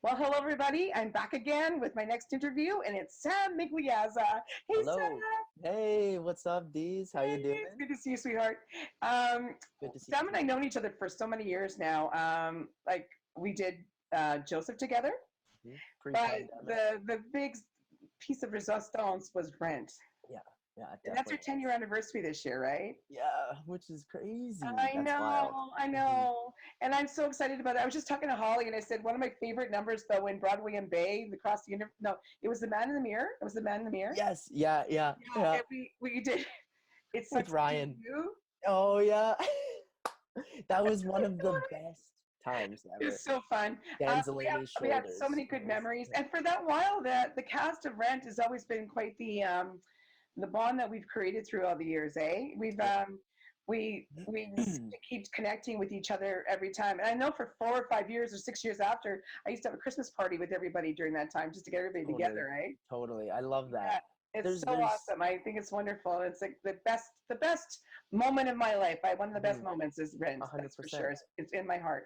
Well, hello everybody. I'm back again with my next interview, and it's Sam Migliazza. Hey, Sam. Hello. Hey, what's up, Deez? How you Hey, it's doing? good to see you, sweetheart. Um, Good to see you Sam and I too. known each other for so many years now. Like we did Joseph together, but Pre-pandemic. the big piece of resistance was Rent, Yeah, yeah, it and that's our definitely 10-year was. anniversary this year, right? Yeah, which is crazy. I That's wild. know, I hmm know. And I'm so excited about it. I was just talking to Holly and I said one of my favorite numbers though in Broadway and Bay, the Cross the Universe. No, it was the Man in the Mirror. It was the Man in the Mirror. Yes, yeah, yeah, Yeah, yeah. and we did. It's With such deja Ryan. vu. Oh yeah. That was one of the best times ever. It's so fun. Dan's We have so shoulders. many good memories, and for that while, that the cast of Rent has always been quite the bond that we've created through all the years. Eh, Yeah. we keep connecting with each other every time. And I know for 4 or 5 years or 6 years after, I used to have a Christmas party with everybody during that time, just to get everybody Totally. together. Right? Totally. I love Yeah, that. it's so There's awesome. I think it's wonderful. It's like the best moment of my life. One of the best mhm, moments is Rent. That's for 100%. sure. It's in my heart.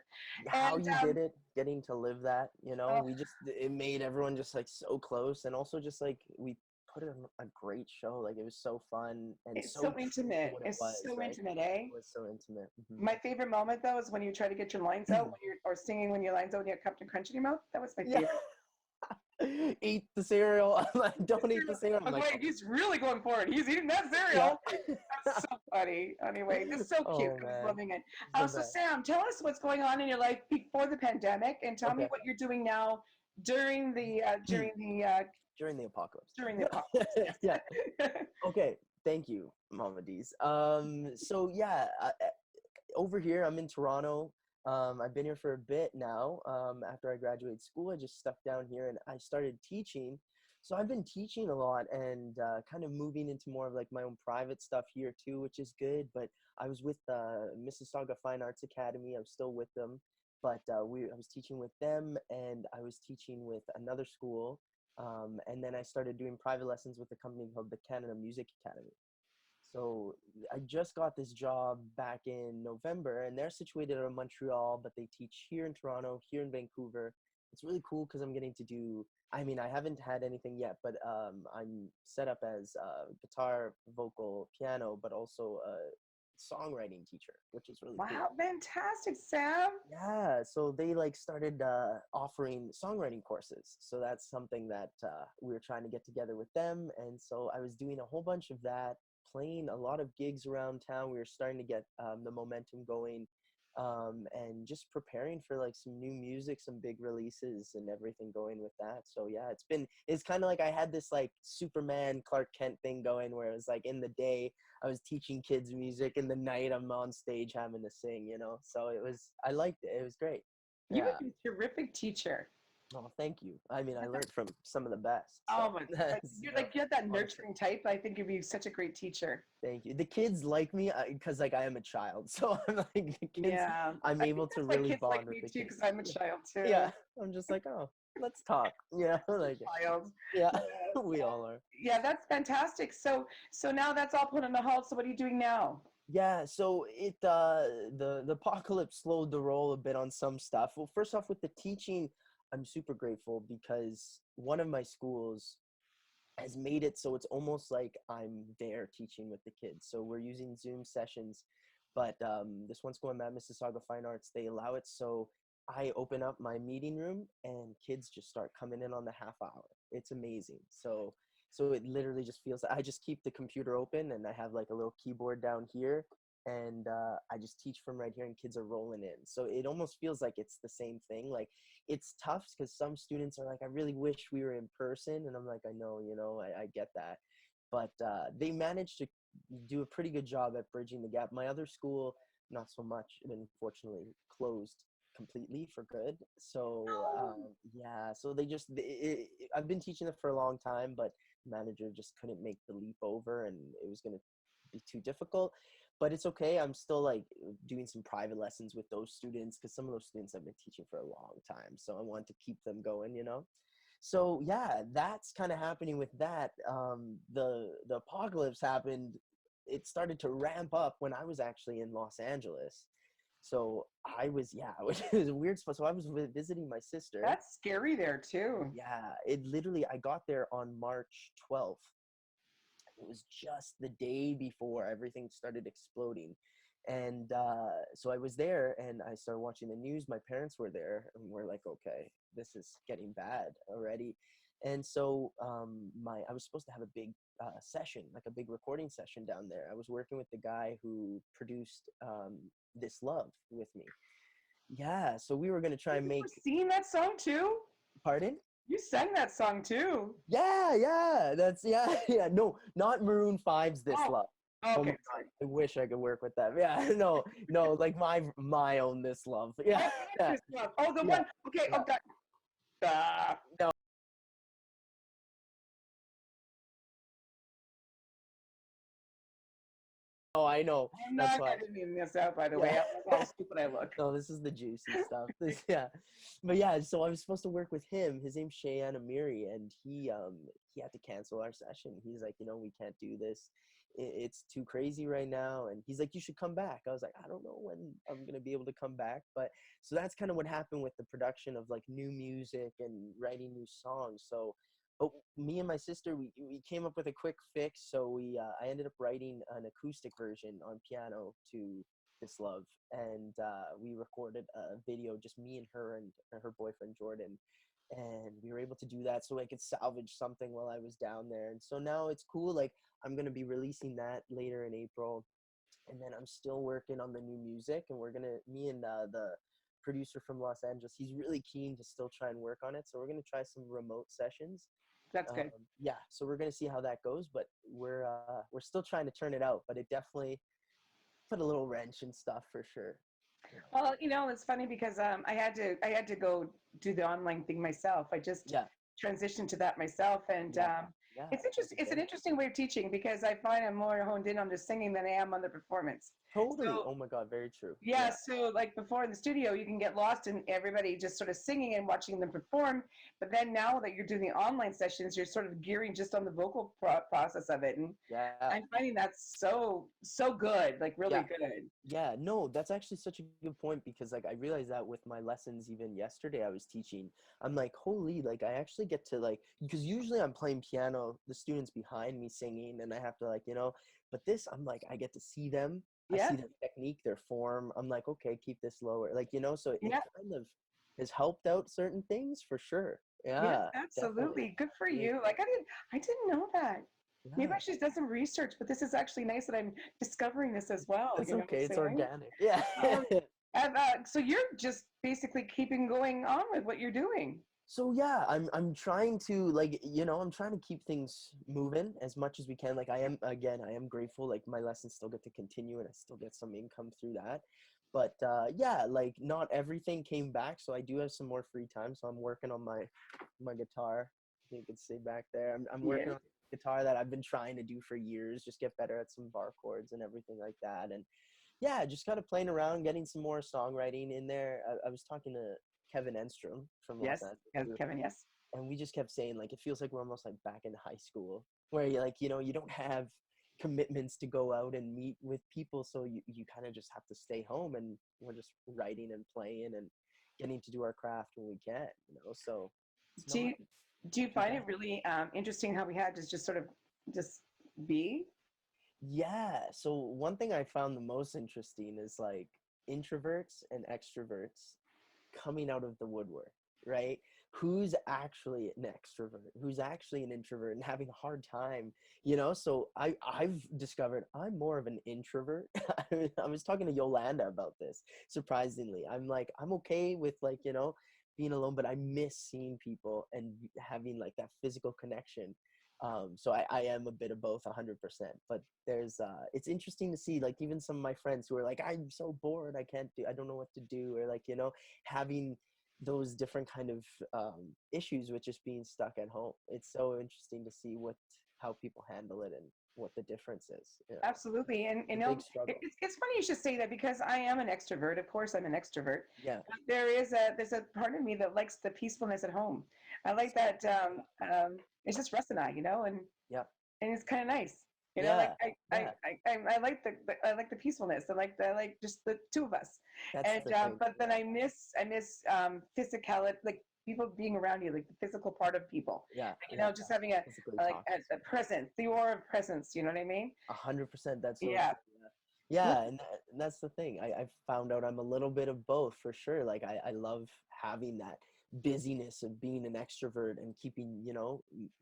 How And you did it, getting to live that, oh, we just it made everyone just like so close, and also just like we put on a great show. Like it was so fun and it's so so true to intimate. what it It's was, so right? intimate, eh? It was so intimate. My favorite moment though is when you try to get your lines out when you're or singing when your lines out and you have Captain Crunch in your mouth. That was my Yeah. favorite. Eat the cereal. I'm like, don't eat the cereal. I I'm was like, like, he's really going for it. He's eating that yeah. cereal. That's so funny. Anyway, it's so cute. Oh I was man, loving it. it's the So best. Sam, tell us what's going on in your life before the pandemic, and tell me Okay. what you're doing now during the During the apocalypse. during the apocalypse. Yeah. Yes. Okay. Thank you, Mama D's. So yeah, over here, I'm in Toronto. I've been here for a bit now. After I graduated school, I just stuck down here and I started teaching. So I've been teaching a lot and kind of moving into more of like my own private stuff here too, which is good. But I was with Mississauga Fine Arts Academy. I'm still with them, but I was teaching with them, and I was teaching with another school. And then I started doing private lessons with a company called the Canada Music Academy. So I just got this job back in November, and they're situated in Montreal, but they teach here in Toronto, here in Vancouver. It's really cool because I'm getting to do. I mean, I haven't had anything yet, but I'm set up as guitar, vocal, piano, but also a songwriting teacher, which is really Wow, cool. fantastic, Sam. Yeah, so they like started offering songwriting courses. So that's something that we were trying to get together with them. And so I was doing a whole bunch of that, playing a lot of gigs around town. We were starting to get the momentum going, and just preparing for like some new music, some big releases, and everything going with that. So yeah, it's kind of like I had this like Superman Clark Kent thing going where it was like in the day I was teaching kids music, in the night I'm on stage having to sing. So I liked it. It was great. You Yeah. would be a terrific teacher. Oh, thank you. I mean, I learned from some of the best. Oh So my, that's you're that honestly, nurturing type. I think you'd be such a great teacher. thank you. The kids like me because like I am a child, so I'm like the kids. Yeah, I'm I think able to that's why really kids like bond with me the too, kids. because I'm a Yeah, child yeah. too. I'm just like, oh, let's talk. Like Child. yeah, Yeah. we all are. Yeah, that's fantastic. So now that's all put on a halt. So what are you doing now? Yeah, so the apocalypse slowed the roll a bit on some stuff. Well, first off with the teaching, I'm super grateful because one of my schools has made it so it's almost like I'm there teaching with the kids. So we're using Zoom sessions, but this one school I'm at, Mississauga Fine Arts, they allow it so I open up my meeting room and kids just start coming in on the half hour. It's amazing. So it literally just feels like I just keep the computer open and I have like a little keyboard down here, and I just teach from right here and kids are rolling in. So it almost feels like it's the same thing. Like it's tough because some students are like, I really wish we were in person. And I'm like, I know, I get that. But they managed to do a pretty good job at bridging the gap. My other school, not so much. It unfortunately closed completely for good. So Oh, yeah, so I've been teaching it for a long time, but manager just couldn't make the leap over and it was going to be too difficult. But it's okay. I'm still like doing some private lessons with those students because some of those students I've been teaching for a long time. So I want to keep them going. So yeah, that's kind of happening with that. The apocalypse happened. It started to ramp up when I was actually in Los Angeles. So I was, yeah, it was a weird spot. So I was visiting my sister. That's scary there too. Yeah, it literally, I got there on March 12th. It was just the day before everything started exploding. And so I was there and I started watching the news. My parents were there and we're like, okay, this is getting bad already. And so I was supposed to have a big session, like a big recording session down there. I was working with the guy who produced This Love with me. Yeah, so we were going to try and You were make, singing that song too? pardon? You sang that song too. Yeah, that's yeah, yeah. No, not Maroon 5's This Oh, Love. Oh my okay, God, sorry. I wish I could work with them. Yeah, no, like my own This Love. Yeah, Oh, yeah, this love. Oh, the yeah, one. Okay. yeah. Oh, God. Ah. No, oh, I know. I'm That's not why. editing this out, by the way. Yeah. I love how stupid I look. No, this is the juicy stuff. Yeah, but yeah, so I was supposed to work with him. His name's Cheyenne Amiri, and he had to cancel our session. He's like, we can't do this. It's too crazy right now. And he's like, you should come back. I was like, I don't know when I'm gonna be able to come back. But so that's kind of what happened with the production of like new music and writing new songs. So, but me and my sister, we came up with a quick fix. So I ended up writing an acoustic version on piano to This Love, and we recorded a video, just me and her and her boyfriend Jordan, and we were able to do that so I could salvage something while I was down there. And so now it's cool. Like I'm gonna be releasing that later in April, and then I'm still working on the new music, and me and the producer from Los Angeles, he's really keen to still try and work on it. So we're gonna try some remote sessions. That's good. Yeah, so we're gonna see how that goes, but we're still trying to turn it out. But it definitely put a little wrench and stuff for sure. Well, it's funny because I had to go do the online thing myself. I just Yeah, transitioned to that myself, and yeah, yeah. it's That's interesting. It's an good. interesting way of teaching because I find I'm more honed in on the singing than I am on the performance. Totally. So Oh my God, very true. yeah, Yeah. so like before in the studio, you can get lost in everybody just sort of singing and watching them perform. But then now that you're doing the online sessions, you're sort of gearing just on the vocal process of it, and Yeah. I'm finding that's so good, like really Yeah. good. Yeah. No, that's actually such a good point because like I realized that with my lessons even yesterday I was teaching. I'm like, holy, like I actually get to like because usually I'm playing piano, the students behind me singing, and I have to but this I'm like I get to see them. I Yeah, see their technique, their form. I'm like, okay, keep this lower. So it yeah. kind of has helped out certain things for sure. Yes, Yeah, definitely. absolutely. Good for Really you. cool. Like I didn't know that. Maybe I Yeah. should have done some research, but this is actually nice that I'm discovering this as well. It's You know what I'm okay. It's saying? organic. Yeah. Um, and, so you're just basically keeping going on with what you're doing. So yeah, I'm trying to I'm trying to keep things moving as much as we can. Like I am grateful like my lessons still get to continue and I still get some income through that. But yeah, like not everything came back, so I do have some more free time. So I'm working on my guitar. You can see back there. I'm working Yeah. on a guitar that I've been trying to do for years, just get better at some bar chords and everything like that. And yeah, just kind of playing around, getting some more songwriting in there. I was talking to Kevin Enstrom from Los Yes. Angeles Yes, too, Kevin. Yes. and we just kept saying like it feels like we're almost like back in high school, where you don't have commitments to go out and meet with people, so you kind of just have to stay home, and we're just writing and playing and getting to do our craft when we can. So it's Do not you do you too find bad. it really interesting how we had to just sort of just be? Yeah. So one thing I found the most interesting is like introverts and extroverts coming out of the woodwork, right? Who's actually an extrovert? Who's actually an introvert and having a hard time, So I've discovered I'm more of an introvert. I was talking to Yolanda about this, surprisingly. I'm like, I'm okay with being alone, but I miss seeing people and having like that physical connection. So I am a bit of both 100%, but it's interesting to see like even some of my friends who are like, I'm so bored, I don't know what to do, or having those different kind of issues with just being stuck at home. It's so interesting to see how people handle it and what the difference is. Absolutely. And It's a big struggle. it's funny you should say that because I am an extrovert. Of course, I'm an extrovert. Yeah. But there's a part of me that likes the peacefulness at home. I like that. It's just Russ and I, and Yeah. it's kind of nice. Like Yeah, yeah, I like I like the peacefulness. I like just the two of us. that's And the thing. but then Yeah, I miss physicality, like people being around you, like the physical part of people. yeah, yeah. Just having a Physically like talking. a presence, the aura of presence. You know what I mean? 100%. That's so Yeah. true. Yeah, and that's the thing. I found out I'm a little bit of both for sure. Like I love having that busyness of being an extrovert and keeping,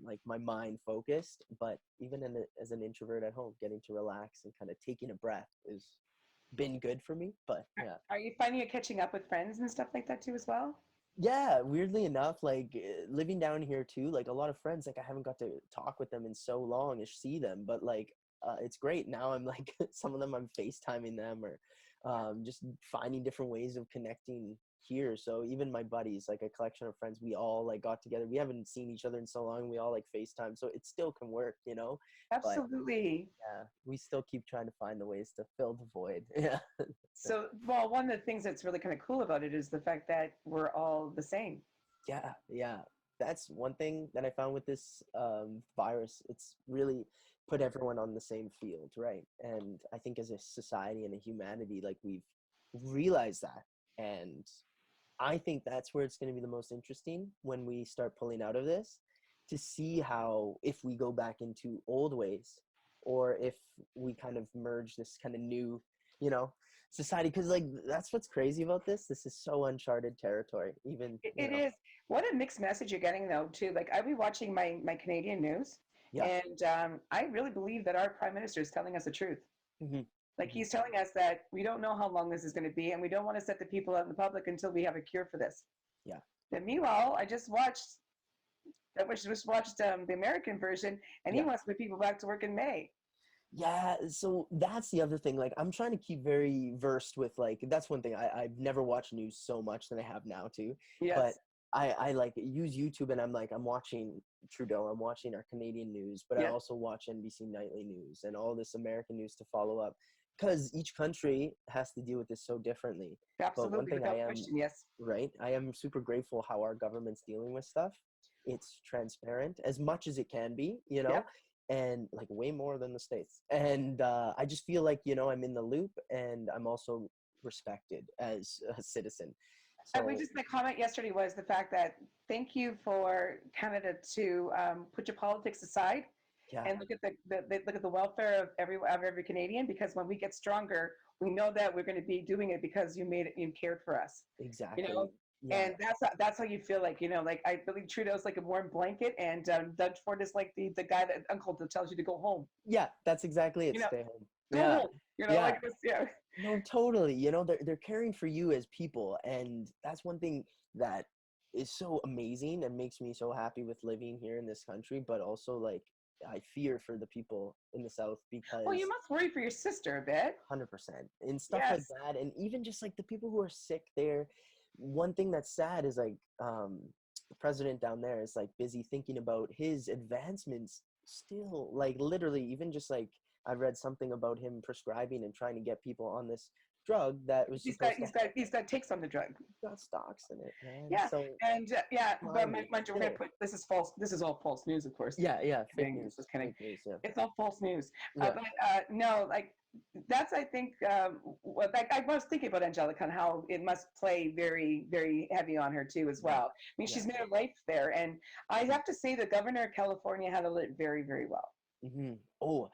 like my mind focused. But even as an introvert at home, getting to relax and kind of taking a breath is been good for me. But yeah. Are you finding you're catching up with friends and stuff like that too as well? Yeah, weirdly enough, like living down here too, like a lot of friends, like I haven't got to talk with them in so long or see them, but like it's great. Now I'm like some of them I'm FaceTiming them or just finding different ways of connecting here. So even my buddies, like a collection of friends, we all like got together. We haven't seen each other in so long. We all like FaceTime, so it still can work, But Absolutely. yeah, we still keep trying to find the ways to fill the void. Yeah. So, well, one of the things that's really kind of cool about it is the fact that we're all the same. Yeah, yeah. That's one thing that I found with this virus. It's really put everyone on the same field, right? And I think as a society and a humanity, like we've realized that. And I think that's where it's going to be the most interesting when we start pulling out of this to see how, if we go back into old ways or if we kind of merge this kind of new, you know, society. Because, like, that's what's crazy about this. This is so uncharted territory, even, It is. What a mixed message you're getting though too. Like I'll be watching my Canadian news, yeah. and I really believe that our prime minister is telling us the truth. Hmm. Like he's telling us that we don't know how long this is going to be, and we don't want to set the people out in the public until we have a cure for this. Yeah. But meanwhile, just watched the American version, and he Yeah. wants to put people back to work in May. Yeah, so that's the other thing. Like, I'm trying to keep very versed with like that's one thing. I've never watched news so much than I have now too. But Yes. I like use YouTube and I'm watching Trudeau, I'm watching our Canadian news, but I Yes. also watch NBC Nightly News and all this American news to follow up because each country has to deal with this so differently. But one Absolutely, thing I without am question. Yes. right, I am super grateful how our government's dealing with stuff. It's transparent as much as it can be, Yep. and like way more than the States. And I just feel like, I'm in the loop and I'm also respected as a citizen. And we So just, my comment yesterday was the fact that thank you for Canada to put your politics aside yeah, and look at look at the welfare of every Canadian, because when we get stronger, we know that we're going to be doing it because you made it, you cared for us, you exactly. know. Yeah. And that's how you feel, like, like I believe Trudeau's like a warm blanket, and Doug Ford is like the guy that uncle that tells you to go home, Yeah, that's exactly it. you know, Stay home. go Yeah. home, Yeah. like this, yeah. No, totally. They're caring for you as people. And that's one thing that is so amazing and makes me so happy with living here in this country, but also like I fear for the people in the South Well, you because must worry for your sister a bit. 100% and stuff like Yes. that. And even just like the people who are sick there, one thing that's sad is like the president down there is like busy thinking about his advancements still, like literally even just like I read something about him prescribing and trying to get people on this drug that was supposed to He's got takes on the drug. got stocks in it, man. Yeah, So and yeah, but mind you, mind you, we're gonna still, put this is false. This is all false news, of course. yeah, fake Kidding, news, just kidding. fake news, yeah, It's all false news. yeah, But no, like that's, I think what, like, I was thinking about Angelica and how it must play very very heavy on her too as yeah, well. I mean, yeah. she's made her life there, and I have to say the governor of California handled it very very well. Hmm. Oh,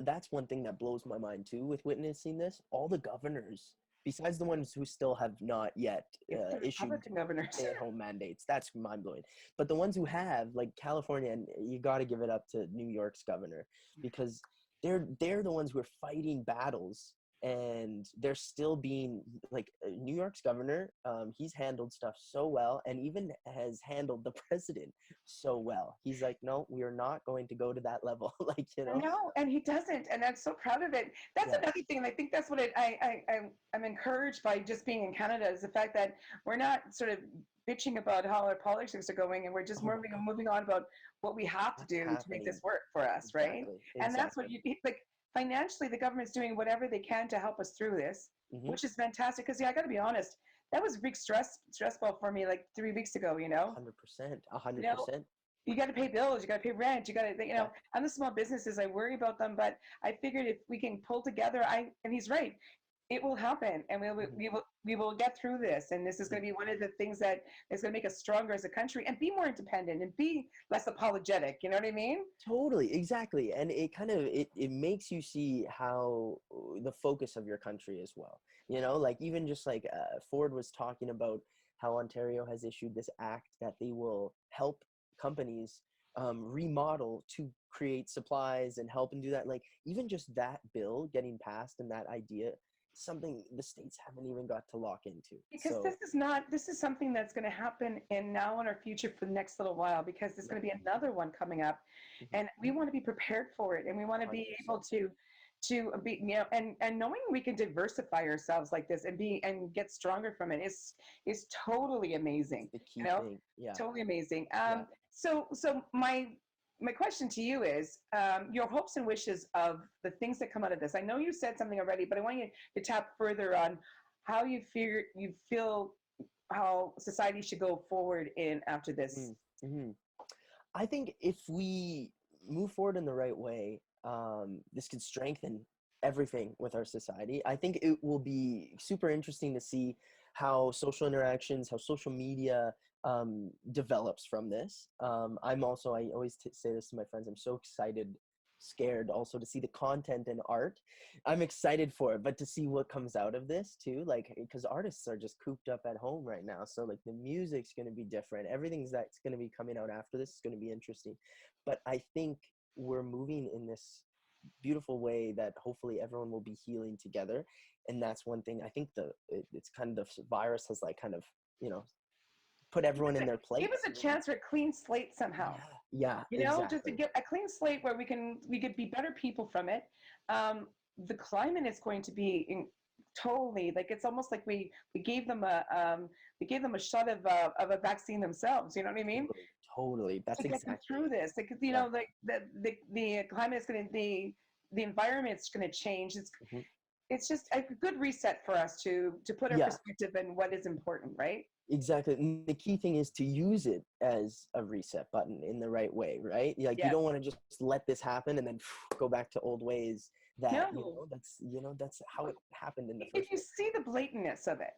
that's one thing that blows my mind too with witnessing this. All the governors, besides the ones who still have not yet It's the issued Republican governors. stay-at-home mandates, that's mind blowing. But the ones who have, like California, and you got to give it up to New York's governor because they're the ones who are fighting battles and they're still being like New York's governor. He's handled stuff so well and even has handled the president so well. He's like, no, we are not going to go to that level. Like, No, and he doesn't, and I'm so proud of it. That's yeah, another thing, and I think that's what I'm encouraged by just being in Canada, is the fact that we're not sort of bitching about how our politics are going, and we're just oh my God, moving on about what we have to what's do to make happening? this work for us, right? Exactly, And that's what exactly. you like. Financially, the government's doing whatever they can to help us through this, Hmm. which is fantastic. Because yeah, I got to be honest, that was a big stress ball for me like 3 weeks ago. 100%, a You hundred know, percent. you got to pay bills, you got to pay rent, you got to, Yeah. I'm the small businesses, I worry about them, but I figured if we can pull together, and he's right, it will happen, and Mhm. we will get through this, and this is Mhm. going to be one of the things that is going to make us stronger as a country and be more independent and be less apologetic. You know what I mean? Totally, exactly. And it kind of it makes you see how the focus of your country as well. You know, like even just like Ford was talking about how Ontario has issued this act that they will help companies remodel to create supplies and help and do that. Like even just that bill getting passed and that idea, something the states haven't even got to lock into. Because So this is something that's going to happen in now in our future for the next little while, because there's yeah, going to be another one coming up, mhm, and we want to be prepared for it, and we want to be able 100%. to be, and knowing we can diversify ourselves like this and be and get stronger from it is totally It's amazing. the You key know, thing. Yeah, totally amazing. yeah. So my question to you is, your hopes and wishes of the things that come out of this. I know you said something already, but I want you to tap further on how you feel how society should go forward in after this. Mm-hmm. I think if we move forward in the right way, this could strengthen everything with our society. I think it will be super interesting to see how social interactions, how social media develops from this. I always say this to my friends, I'm so excited, scared also to see the content and art. I'm excited for it, but to see what comes out of this too, like, because artists are just cooped up at home right now. So like the music's going to be different. Everything's that's going to be coming out after this is going to be interesting. But I think we're moving in this beautiful way that hopefully everyone will be healing together. And that's one thing I think it's kind of the virus has like kind of, you know, put everyone in their Give us place. a chance for a clean slate somehow. Yeah, yeah, Just to exactly. get a clean slate where we could be better people from it. The climate is going to be totally like it's almost like we gave them a shot of a vaccine themselves. You know what I mean? Totally, totally. To That's get them exactly through it. this, like Yeah. like the climate is going to the environment's going to change. Mhm. It's just a good reset for us to put our Yeah, perspective in what is important, right? exactly. And the key thing is to use it as a reset button in the right way, right? Like you Yes. don't want to just let this happen and then go back to old ways that, No. that's how it happened in the If first you place. see the blatantness of it,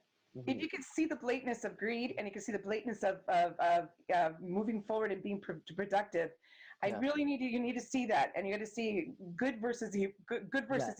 if Hmm. you can see the blatantness of greed and you can see the blatantness of moving forward and being productive, Yeah, you need to see that, and you got to see good yeah, versus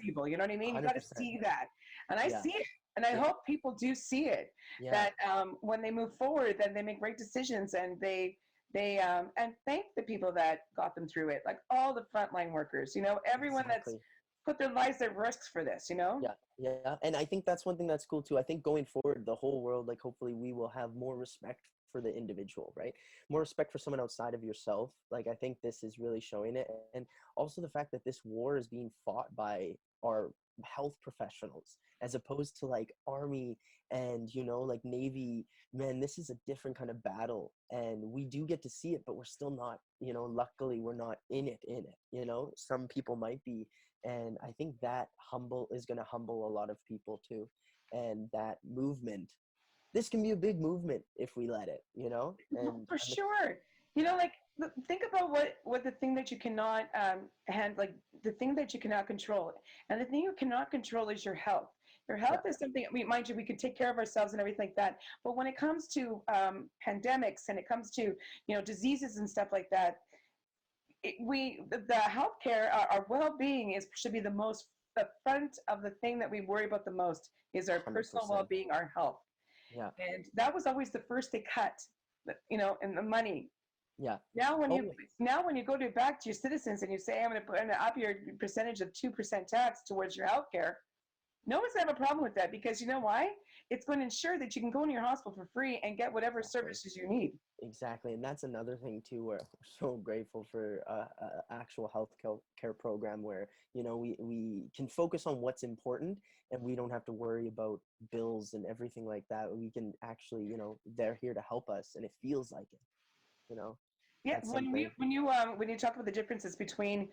evil. You know what I mean? You got to 100%. see that, and I Yeah, see it, and I yeah, hope people do see it. yeah, That when they move forward, then they make right decisions, and they and thank the people that got them through it, like all the frontline workers. Everyone that's exactly. put their lives at risk for this. Yeah, yeah. And I think that's one thing that's cool too. I think going forward, the whole world, like hopefully we will have more respect for the individual, right? More respect for someone outside of yourself. Like I think this is really showing it. And also the fact that this war is being fought by our health professionals as opposed to like army and like navy. Man, this is a different kind of battle and we do get to see it, but we're still not, luckily we're not in it. Some people might be, and I think that humble is going to humble a lot of people too. And that movement, this can be a big movement if we let it, and For sure. yeah, Like think about what the thing that you cannot like the thing that you cannot control, and the thing you cannot control is your health. Your yeah, health is something. Mind you, we could take care of ourselves and everything like that. But when it comes to pandemics and it comes to diseases and stuff like that, the healthcare, our well-being should be the front of the thing that we worry about the most is our personal 100%. well-being, our health, Yeah, and that was always the first they cut, and the money. yeah, Now when you always. now when you go to back to your citizens and you say I'm going to up your percentage of 2% tax towards your health care, no one's gonna have a problem with that, because you know why? It's going to ensure that you can go into your hospital for free and get whatever Exactly. services you need. Exactly, and that's another thing too, where we're so grateful for actual care program where we can focus on what's important, and we don't have to worry about bills and everything like that. We can actually, they're here to help us, and it feels like it. You know, Yeah, that's something. when you talk about the differences between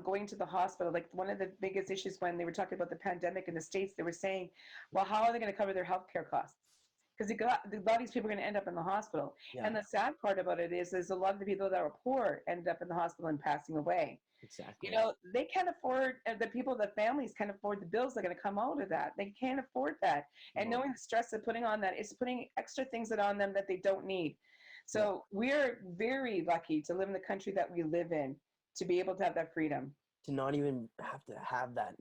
going to the hospital, like one of the biggest issues when they were talking about the pandemic in the States, they were saying, well, how are they going to cover their healthcare costs? because a lot of these people are going to end up in the hospital. Yeah, And the sad part about it is a lot of the people that are poor end up in the hospital and passing away. You exactly. know, they can't afford, the people, the families can't afford the bills that are going to come out of that. They can't afford that. And No. knowing the stress of putting on that is putting extra things on them that they don't need. Yeah. So we're very lucky to live in the country that we live in, to be able to have that freedom. To not even have to have that,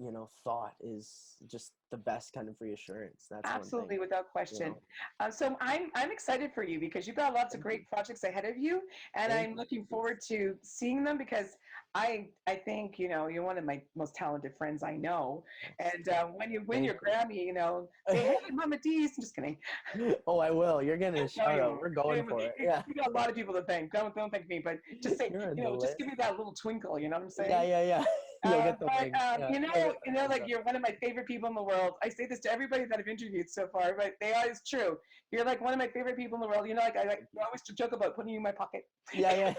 thought is just the best kind of reassurance. That's one thing, Absolutely, without you question. know. So I'm excited for you because you've got lots of Thank you. great projects ahead of you, and Thank I'm you. looking forward to seeing them because I think you're one of my most talented friends I know, Yes. and when you win Thank your Grammy, say hey, Mama D's. I'm just kidding. you. Oh, I will. You're getting a No, shout you out. won't. We're going for it. Yeah. You got a lot of people to thank. Don't thank me, but just say You're on the just list. give me that little twinkle. You know what I'm Yeah, saying? yeah, yeah. You'll get the But wings. Yeah, you'll get the wings like up. you're one of my favorite people in the world. I say this to everybody that I've interviewed so far, but they are, it's true. You're like one of my favorite people in the world. Like Thank I you. always joke about putting you in my pocket. Yeah, yeah.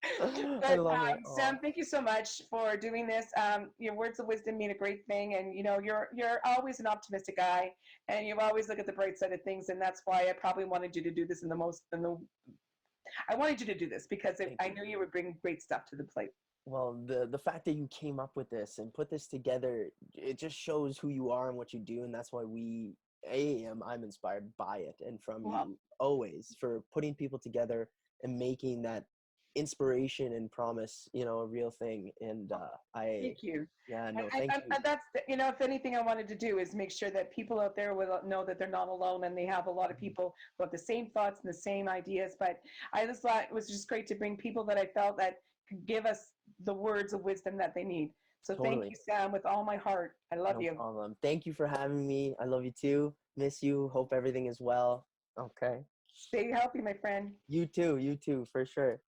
I But love it. Sam, Oh, thank you so much for doing this. Your words of wisdom mean a great thing, and you're always an optimistic guy, and you always look at the bright side of things, and that's why I probably wanted you to do this I wanted you to do this because thank I you. knew you would bring great stuff to the plate. Well, the fact that you came up with this and put this together, it just shows who you are and what you do, and that's why I'm inspired by it and from Well, you always for putting people together and making that inspiration and promise, a real thing. And thank you. yeah, no, thank you. And that's, if anything I wanted to do is make sure that people out there will know that they're not alone and they have a lot of Mhm. people who have the same thoughts and the same ideas. But I just thought it was just great to bring people that I felt that could give us the words of wisdom that they need. So thank Totally, you, Sam, with all my heart. I love no you. problem. Thank you for having me. I love you too. Miss you. Hope everything is well. Okay. Stay healthy, my friend. You too, for sure.